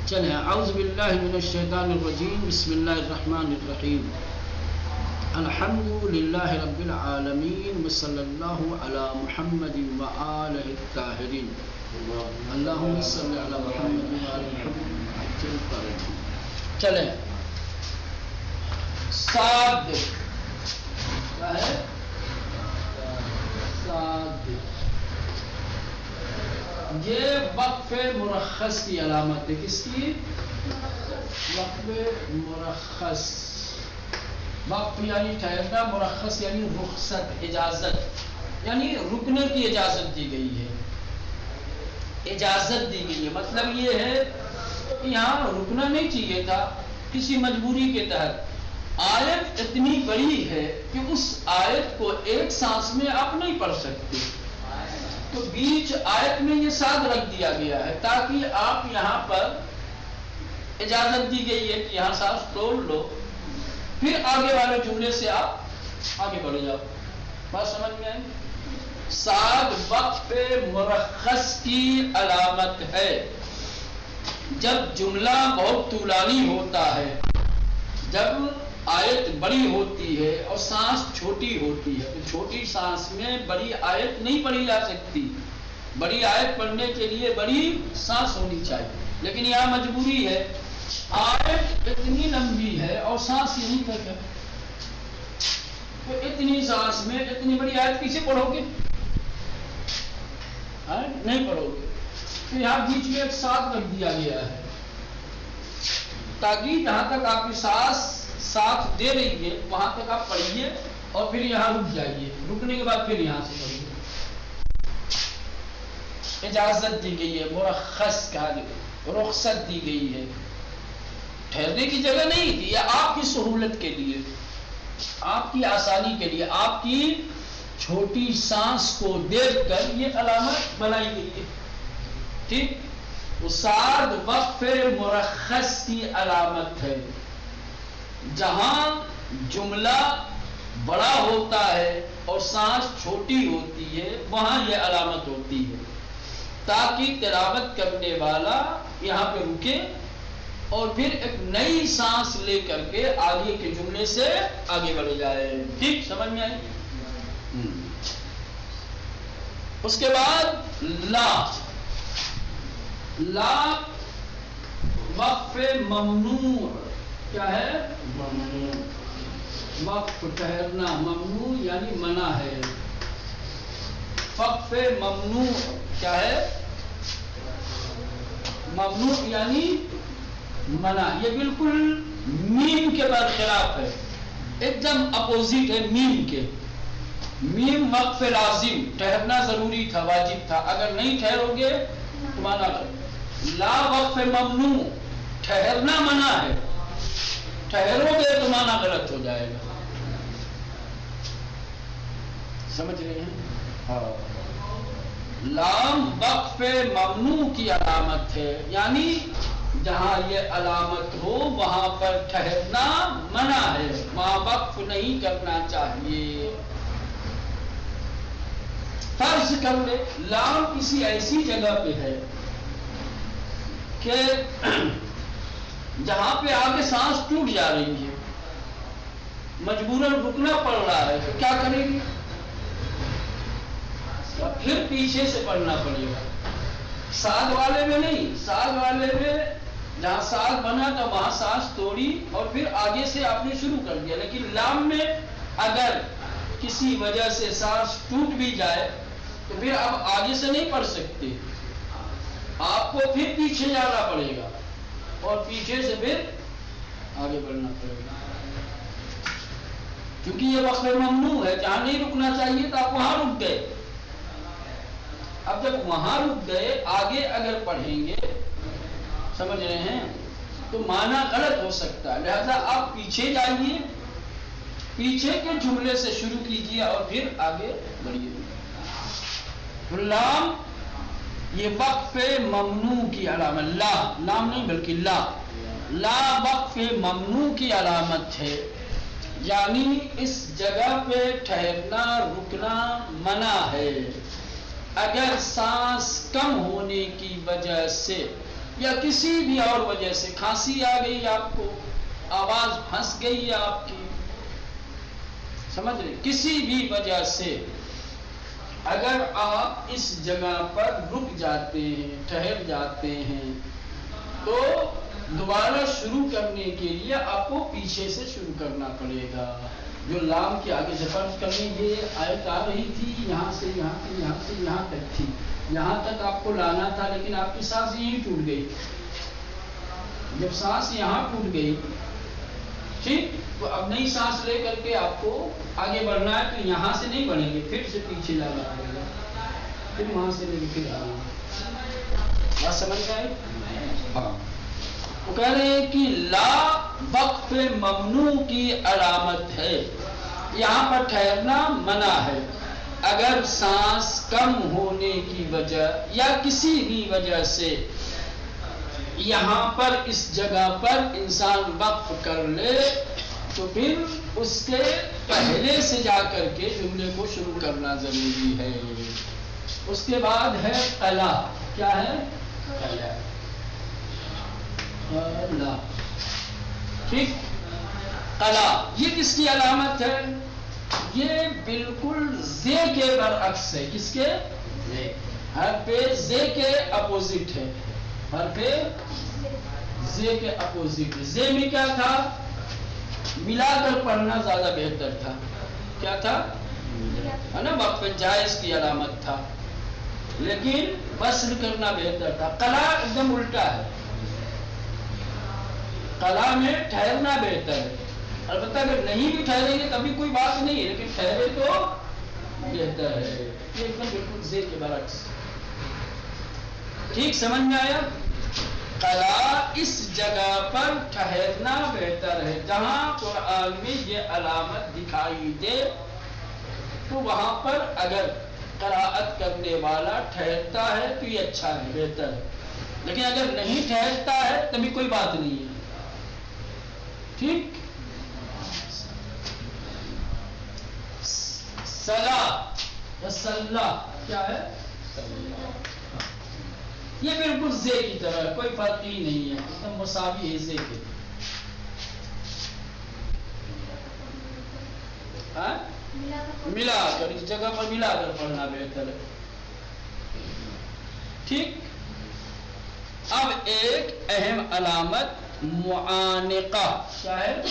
چلیں اعوذ باللہ من الشیطان الرجیم بسم اللہ الرحمن الرحیم الحمد للہ رب العالمین وصلی اللہ علی محمد وآلہ الطاہرین اللہم صلی علی محمد وآلہ محمد. چلیں صاد کیا ہے؟ صاد یہ وقف مرخص کی علامت ہے. کس کی؟ وقف مرخص. وقف یعنی ٹھہرنا، مرخص یعنی رخصت، اجازت، یعنی رکنے کی اجازت دی گئی ہے. اجازت دی گئی ہے مطلب یہ ہے کہ یہاں رکنا نہیں چاہیے تھا کسی مجبوری کے تحت. آیت اتنی بڑی ہے کہ اس آیت کو ایک سانس میں آپ نہیں پڑھ سکتے، تو بیچ آیت میں یہ ساتھ رکھ دیا گیا ہے تاکہ آپ یہاں پر اجازت دی گئی ہے کہ یہاں سانس توڑ لو، پھر آگے والے جملے سے آپ آگے بڑھ جاؤ. بات سمجھ میں آئی؟ ساتھ وقف مرخص کی علامت ہے. جب جملہ بہت طولانی ہوتا ہے، جب آیت بڑی ہوتی ہے اور سانس چھوٹی ہوتی ہے، تو چھوٹی سانس میں بڑی آیت نہیں پڑھی جا سکتی. بڑی آیت پڑھنے کے لیے بڑی سانس ہونی چاہیے، لیکن یہاں مجبوری ہے. آیت اتنی لمبی ہے اور سانس یہیں تک ہے، تو اتنی سانس میں اتنی بڑی آیت کیسے پڑھو گے؟ نہیں پڑھو گے. تو یہاں بیچ میں ایک ساتھ رکھ دیا گیا ہے تاکہ جہاں تک آپ کی سانس ساتھ دے رہی ہے وہاں تک آپ پڑھیے اور پھر یہاں رک جائیے. رکنے کے بعد پھر یہاں سے پڑھیے. اجازت دی گئی ہے، مرخص کہا گیا، رخصت دی گئی ہے. ٹھہرنے کی جگہ نہیں تھی، یہ آپ کی سہولت کے لیے، آپ کی آسانی کے لیے، آپ کی چھوٹی سانس کو دیکھ کر یہ علامت بنائی گئی ہے. ٹھیک، ساتھ وقف مرخص کی علامت ہے. جہاں جملہ بڑا ہوتا ہے اور سانس چھوٹی ہوتی ہے وہاں یہ علامت ہوتی ہے تاکہ تلاوت کرنے والا یہاں پہ رکے اور پھر ایک نئی سانس لے کر کے آگے کے جملے سے آگے بڑھ جائے. ٹھیک سمجھ میں آئی؟ اس کے بعد لا. لا وقف ممنوع. کیا ہے؟ ممنوع. وقف ٹھہرنا، ممنوع یعنی منع ہے. وقف ممنوع کیا ہے؟ ممنوع یعنی منع. یہ بالکل میم کے برخلاف ہے، ایک دم اپوزٹ ہے میم کے. میم وقف لازم، ٹھہرنا ضروری تھا، واجب تھا، اگر نہیں ٹھہرو گے تو مانا کرو. لا وقف ممنوع، ٹھہرنا منع ہے، ٹھہرو گے تو مانا غلط ہو جائے گا. سمجھ رہے ہیں؟ ہاں. لام وقف ممنوع کی علامت ہے، یعنی جہاں یہ علامت ہو وہاں پر ٹھہرنا منع ہے، وہاں وقف نہیں کرنا چاہیے. فرض کر لے لام کسی ایسی جگہ پہ ہے کہ جہاں پہ آگے سانس ٹوٹ جا رہی ہے، مجبوراً رکنا پڑ رہا ہے، تو کیا کرے گی؟ پھر پیچھے سے پڑھنا پڑے گا. ساتھ والے میں نہیں، ساتھ والے میں جہاں ساتھ بنا تھا وہاں سانس توڑی اور پھر آگے سے آپ نے شروع کر دیا. لیکن لام میں اگر کسی وجہ سے سانس ٹوٹ بھی جائے تو پھر آپ آگے سے نہیں پڑھ سکتے، آپ کو پھر پیچھے جانا پڑے گا اور پیچھے سے پھر آگے بڑھنا پڑے گا، کیونکہ یہ وقف ممنوع ہے. جہاں نہیں رکنا چاہیے تو آپ وہاں رک گئے. اب جب وہاں رک گئے آگے اگر پڑھیں گے، سمجھ رہے ہیں، تو معنی غلط ہو سکتا ہے. لہذا آپ پیچھے جائیے، پیچھے کے جملے سے شروع کیجیے اور پھر آگے بڑھیے. لام یہ وقف ممنوع کی علامت، لا لام نہیں بلکہ لا. لا وقف ممنوع کی علامت ہے، یعنی اس جگہ پہ ٹھہرنا رکنا منع ہے. اگر سانس کم ہونے کی وجہ سے یا کسی بھی اور وجہ سے کھانسی آ گئی آپ کو، آواز پھنس گئی ہے آپ کی، سمجھ رہے، کسی بھی وجہ سے اگر آپ اس جگہ پر رک جاتے ہیں، ٹھہر جاتے ہیں، تو دوبارہ شروع کرنے کے لیے آپ کو پیچھے سے شروع کرنا پڑے گا. جو لام کے آگے زفر کرنے یہ آیت آ رہی تھی، یہاں سے یہاں تک تھی، یہاں تک آپ کو لانا تھا، لیکن آپ کی سانس یہیں ٹوٹ گئی. جب سانس یہاں ٹوٹ گئی، ٹھیک، تو اب نئی سانس لے کر کے آپ کو آگے بڑھنا ہے، تو یہاں سے نہیں بڑھیں گے، پھر سے پیچھے لانا پڑے گا، پھر وہاں سے لے کے پھر آنا. بات سمجھ گئے؟ ہاں. وہ کہہ رہے ہیں کہ لا وقف ممنوع کی علامت ہے. یہاں پر ٹھہرنا منع ہے. اگر سانس کم ہونے کی وجہ یا کسی بھی وجہ سے یہاں پر اس جگہ پر انسان وقف کر لے، تو پھر اس کے پہلے سے جا کر کے جملے کو شروع کرنا ضروری ہے. اس کے بعد ہے قلا. کیا ہے؟ قلا. ٹھیک. قلا یہ کس کی علامت ہے؟ یہ بالکل زے کے برعکس ہے. کس کے؟ حرف زے کے اپوزٹ ہے. حرف زے کے اپوزٹ. زے میں کیا تھا؟ ملا کر پڑھنا زیادہ بہتر تھا. کیا تھا؟ ہے نا، وقف جائز کی علامت تھا، لیکن وصل کرنا بہتر تھا. قلا ایک دم الٹا ہے. قلا میں ٹھہرنا بہتر ہے. البتہ اگر نہیں بھی ٹھہریں گے تبھی کوئی بات نہیں ہے، لیکن ٹھہرے تو بہتر ہے. یہ ایک دم بالکل زیر کے برعکس. ٹھیک سمجھ میں آیا؟ قلا اس جگہ پر ٹھہرنا بہتر ہے. جہاں قرآن میں یہ علامت دکھائی دے تو وہاں پر اگر قراءت کرنے والا ٹھہرتا ہے تو یہ اچھا ہے، بہتر ہے. لیکن اگر نہیں ٹھہرتا ہے تبھی کوئی بات نہیں ہے. ٹھیک. سلا یا سلا کیا ہے؟ یہ بالکل زے کی طرح ہے، کوئی فرق ہی نہیں ہے، ایک دم مساوی ہے زے کے. ملا کر اس جگہ پر ملا کر پڑھنا بہتر ہے. ٹھیک. اب ایک اہم علامت معانقہ. کیا ہے؟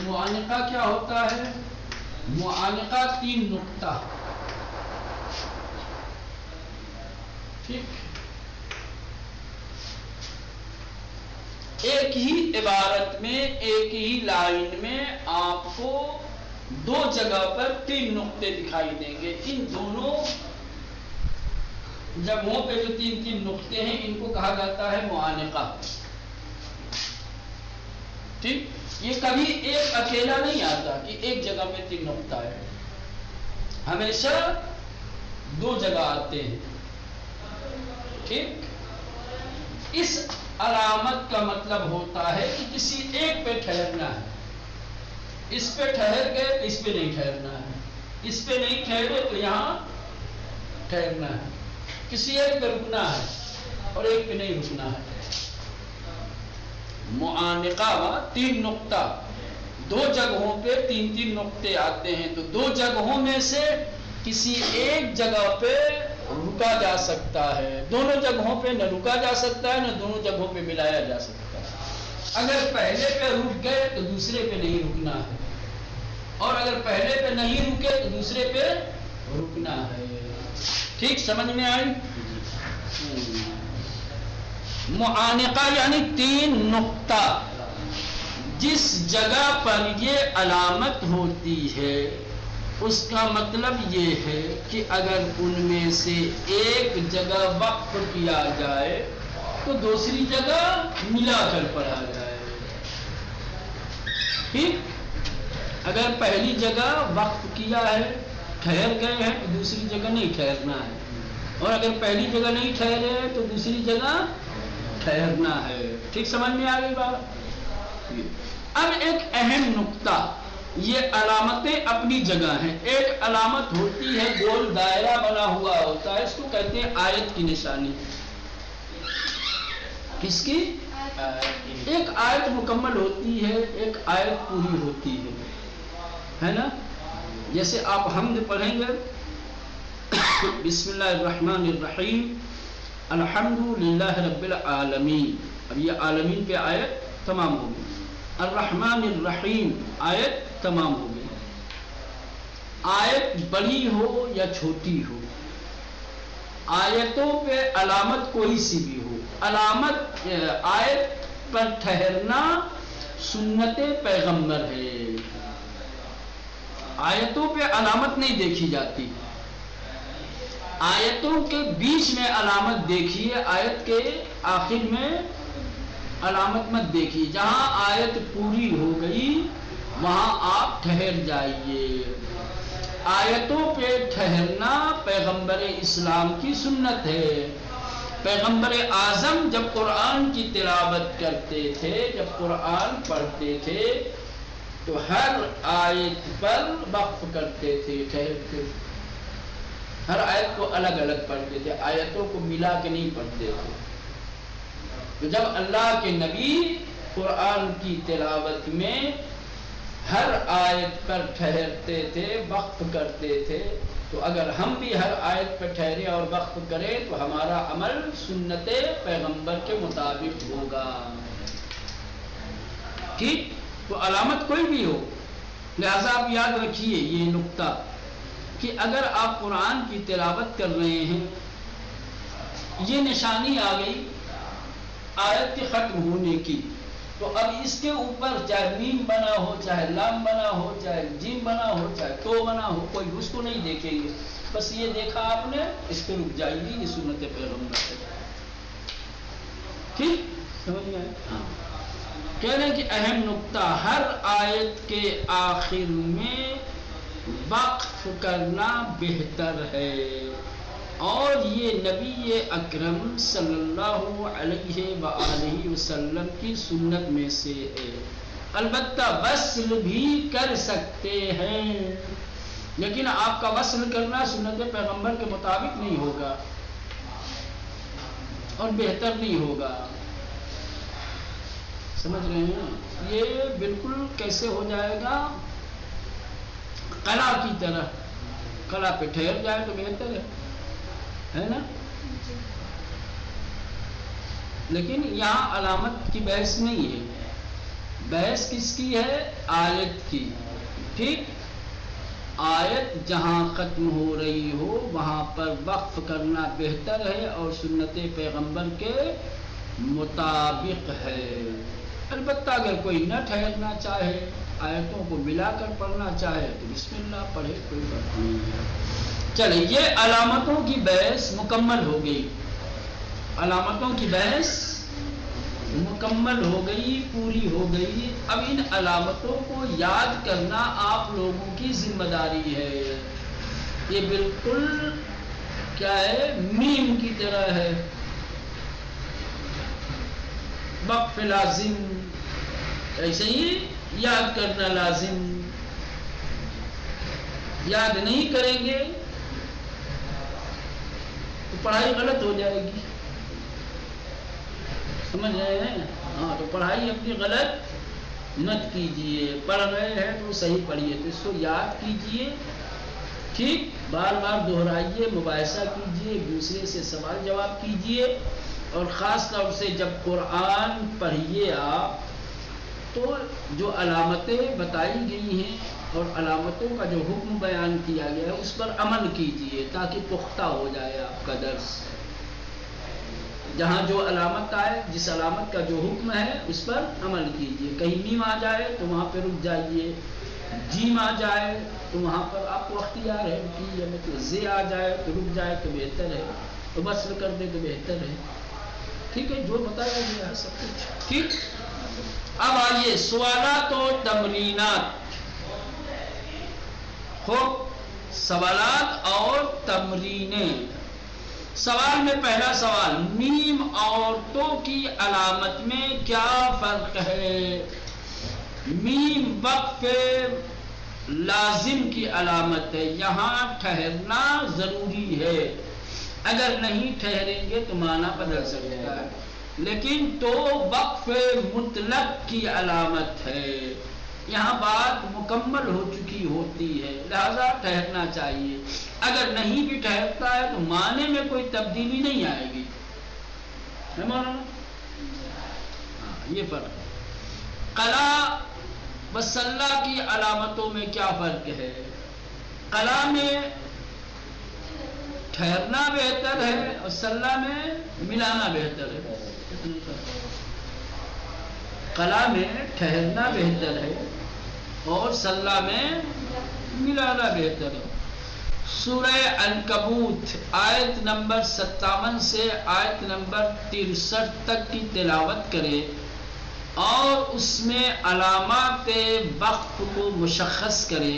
معانقہ کیا ہوتا ہے؟ معانقہ 3 نقطہ. ٹھیک. ایک ہی عبارت میں، ایک ہی لائن میں آپ کو 2 جگہ پر 3 نقطے دکھائی دیں گے. ان دونوں جگہوں پہ جو 3 نقطے ہیں ان کو کہا جاتا ہے معانقہ. ٹھیک. یہ کبھی ایک اکیلا نہیں آتا کہ ایک جگہ میں 3 نقطہ ہے، ہمیشہ 2 جگہ آتے ہیں. ٹھیک. اس علامت کا مطلب ہوتا ہے کہ کسی ایک پہ ٹھہرنا ہے. اس پہ ٹھہر گئے تو اس پہ نہیں ٹھہرنا ہے، اس پہ نہیں ٹھہرے تو یہاں ٹھہرنا ہے. کسی ایک پہ رکنا ہے اور ایک پہ نہیں رکنا ہے. معانقہ 3 نقطہ. 2 جگہوں پہ 3 نقطے آتے ہیں، تو 2 جگہوں میں سے کسی ایک جگہ پہ رکا جا سکتا ہے. دونوں جگہوں پہ نہ رکا جا سکتا ہے، نہ دونوں جگہوں پہ ملایا جا سکتا ہے. اگر پہلے پہ رک گئے تو دوسرے پہ نہیں رکنا ہے، اور اگر پہلے پہ نہیں رکے تو دوسرے پہ رکنا ہے. ٹھیک سمجھ میں آئی؟ معانقہ یعنی 3 نقطہ. جس جگہ پر یہ علامت ہوتی ہے اس کا مطلب یہ ہے کہ اگر ان میں سے ایک جگہ وقف کیا جائے تو دوسری جگہ ملا کر پڑھا جائے. ٹھیک. اگر پہلی جگہ وقف کیا ہے، ٹھہر گئے ہیں، تو دوسری جگہ نہیں ٹھہرنا ہے، اور اگر پہلی جگہ نہیں ٹھہرے ہیں تو دوسری جگہ ٹھہرنا ہے. ٹھیک سمجھ میں آ گئی بات؟ اب ایک اہم نقطہ یہ علامتیں اپنی جگہ ہیں. ایک علامت ہوتی ہے گول دائرہ بنا ہوا ہوتا ہے، اس کو کہتے ہیں آیت کی نشانی. کس کی؟ ایک آیت مکمل ہوتی ہے، ایک آیت پوری ہوتی ہے نا. جیسے آپ حمد پڑھیں گے بسم اللہ الرحمن الرحیم الحمد للہ رب العالمین، اب یہ عالمین پہ آیت تمام ہو گئی. الرحمن الرحیم آیت تمام ہو گئی. آیت بڑی ہو یا چھوٹی ہو، آیتوں پہ علامت کوئی سی بھی ہو، علامت آیت پر ٹھہرنا سنت پیغمبر ہے. آیتوں پہ علامت نہیں دیکھی جاتی، آیتوں کے بیچ میں علامت دیکھیے، آیت کے آخر میں علامت مت دیکھیے. جہاں آیت پوری ہو گئی وہاں آپ ٹھہر جائیے. آیتوں پہ ٹھہرنا پیغمبر اسلام کی سنت ہے. پیغمبر اعظم جب قرآن کی تلاوت کرتے تھے، جب قرآن پڑھتے تھے تو ہر آیت پر وقف کرتے تھے، ٹھہرتے تھے. ہر آیت کو الگ الگ پڑھتے تھے، آیتوں کو ملا کے نہیں پڑھتے تھے. تو جب اللہ کے نبی قرآن کی تلاوت میں ہر آیت پر ٹھہرتے تھے، وقف کرتے تھے، تو اگر ہم بھی ہر آیت پر ٹھہرے اور وقف کریں تو ہمارا عمل سنت پیغمبر کے مطابق ہوگا. ٹھیک؟ تو علامت کوئی بھی ہو، لہذا آپ یاد رکھیے یہ نقطہ کہ اگر آپ قرآن کی تلاوت کر رہے ہیں، یہ نشانی آ گئی آیت کے ختم ہونے کی، تو اب اس کے اوپر چاہے میم بنا ہو، چاہے لام بنا ہو، چاہے جیم بنا ہو، چاہے تو بنا ہو، کوئی اس کو نہیں دیکھیں گے. بس یہ دیکھا آپ نے، اس پہ رک جائیے، یہ سنت پیغمبر ہے. ٹھیک سمجھ میں؟ ہاں. کہہ رہے ہیں کہ اہم نقطہ، ہر آیت کے آخر میں وقف کرنا بہتر ہے، اور یہ نبی اکرم صلی اللہ علیہ وآلہ وسلم کی سنت میں سے ہے. البتہ وصل بھی کر سکتے ہیں، لیکن آپ کا وصل کرنا سنت پیغمبر کے مطابق نہیں ہوگا اور بہتر نہیں ہوگا. سمجھ رہے ہیں؟ یہ بالکل کیسے ہو جائے گا؟ قلعہ کی طرح، قلعہ پہ ٹھہر جائے تو بہتر ہے نا. لیکن یہاں علامت کی بحث نہیں ہے، بحث کس کی ہے؟ آیت کی. ٹھیک؟ آیت جہاں ختم ہو رہی ہو وہاں پر وقف کرنا بہتر ہے اور سنت پیغمبر کے مطابق ہے. البتہ اگر کوئی نہ ٹھہرنا چاہے، آیتوں کو ملا کر پڑھنا چاہے تو بسم اللہ پڑھے، کوئی بات نہیں ہے. چلے، یہ علامتوں کی بحث مکمل ہو گئی، علامتوں کی بحث مکمل ہو گئی، پوری ہو گئی. اب ان علامتوں کو یاد کرنا آپ لوگوں کی ذمہ داری ہے. یہ بالکل کیا ہے؟ میم کی طرح ہے. وقف لازم، ایسے ہی یاد کرنا لازم. یاد نہیں کریں گے تو پڑھائی غلط ہو جائے گی. سمجھ رہے ہیں؟ ہاں، تو پڑھائی اپنی غلط مت کیجئے. پڑھ رہے ہیں تو صحیح پڑھیے، تو اس کو یاد کیجئے. ٹھیک؟ بار بار دہرائیے، مباحثہ کیجئے، ایک دوسرے سے سوال جواب کیجئے. اور خاص طور سے جب قرآن پڑھیے آپ تو جو علامتیں بتائی گئی ہیں اور علامتوں کا جو حکم بیان کیا گیا ہے اس پر عمل کیجئے تاکہ پختہ ہو جائے آپ کا درس. جہاں جو علامت آئے، جس علامت کا جو حکم ہے اس پر عمل کیجئے. کہیں میم آ جائے تو وہاں پہ رک جائیے، جیم آ جائے تو وہاں پر آپ کو اختیار ہے کہ مطلب زی آ جائے تو رک جائے تو بہتر ہے، تو وصل کر دے تو بہتر ہے. ٹھیک ہے؟ جو بتایا گیا ہے سب کچھ. ٹھیک؟ اب آئیے سوالات و تمرینات. خوب، سوالات اور تمرینیں. سوال میں پہلا سوال، میم عورتوں کی علامت میں کیا فرق ہے؟ میم وقف لازم کی علامت ہے، یہاں ٹھہرنا ضروری ہے، اگر نہیں ٹھہریں گے تو معنی بدل سکتا ہے، لیکن تو وقف مطلق کی علامت ہے، یہاں بات مکمل ہو چکی ہوتی ہے، لہذا ٹھہرنا چاہیے، اگر نہیں بھی ٹھہرتا ہے تو معنی میں کوئی تبدیلی نہیں آئے گی، ہے مولانا؟ یہ فرق ہے۔ قلا و صلی کی علامتوں میں کیا فرق ہے؟ قلا میں ٹھہرنا بہتر ہے اور صلی میں ملانا بہتر ہے، قلا میں ٹھہرنا بہتر ہے اور صلی میں ملانا بہتر ہے۔ سورہ عنکبوت آیت نمبر 57 سے آیت نمبر 63 تک کی تلاوت کرے اور اس میں علامات وقف کو مشخص کرے،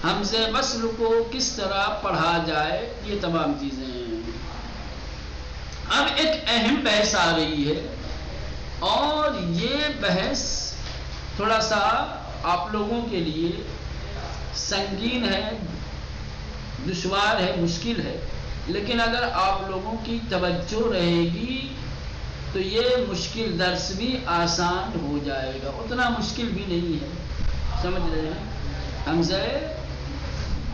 حمزہ وصل کو کس طرح پڑھا جائے، یہ تمام چیزیں ہیں۔ اب ایک اہم بحث آ رہی ہے اور یہ بحث تھوڑا سا آپ لوگوں کے لیے سنگین ہے، دشوار ہے، مشکل ہے، لیکن اگر آپ لوگوں کی توجہ رہے گی تو یہ مشکل درس بھی آسان ہو جائے گا، اتنا مشکل بھی نہیں ہے، سمجھ رہے ہیں؟ حمزہ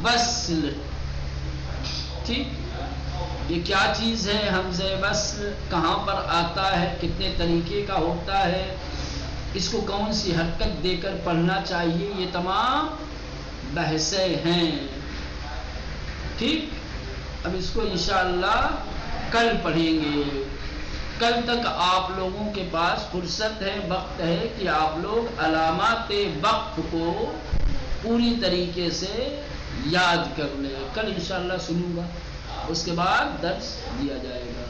وصل، ٹھیک، یہ کیا چیز ہے حمزہ وصل، کہاں پر آتا ہے، کتنے طریقے کا ہوتا ہے، اس کو کون سی حرکت دے کر پڑھنا چاہیے، یہ تمام بحثیں ہیں، ٹھیک۔ اب اس کو انشاءاللہ کل پڑھیں گے، کل تک آپ لوگوں کے پاس فرصت ہے، وقت ہے کہ آپ لوگ علامات وقف کو پوری طریقے سے یاد کر لیں، کل انشاءاللہ سنوں گا، اس کے بعد درس دیا جائے گا۔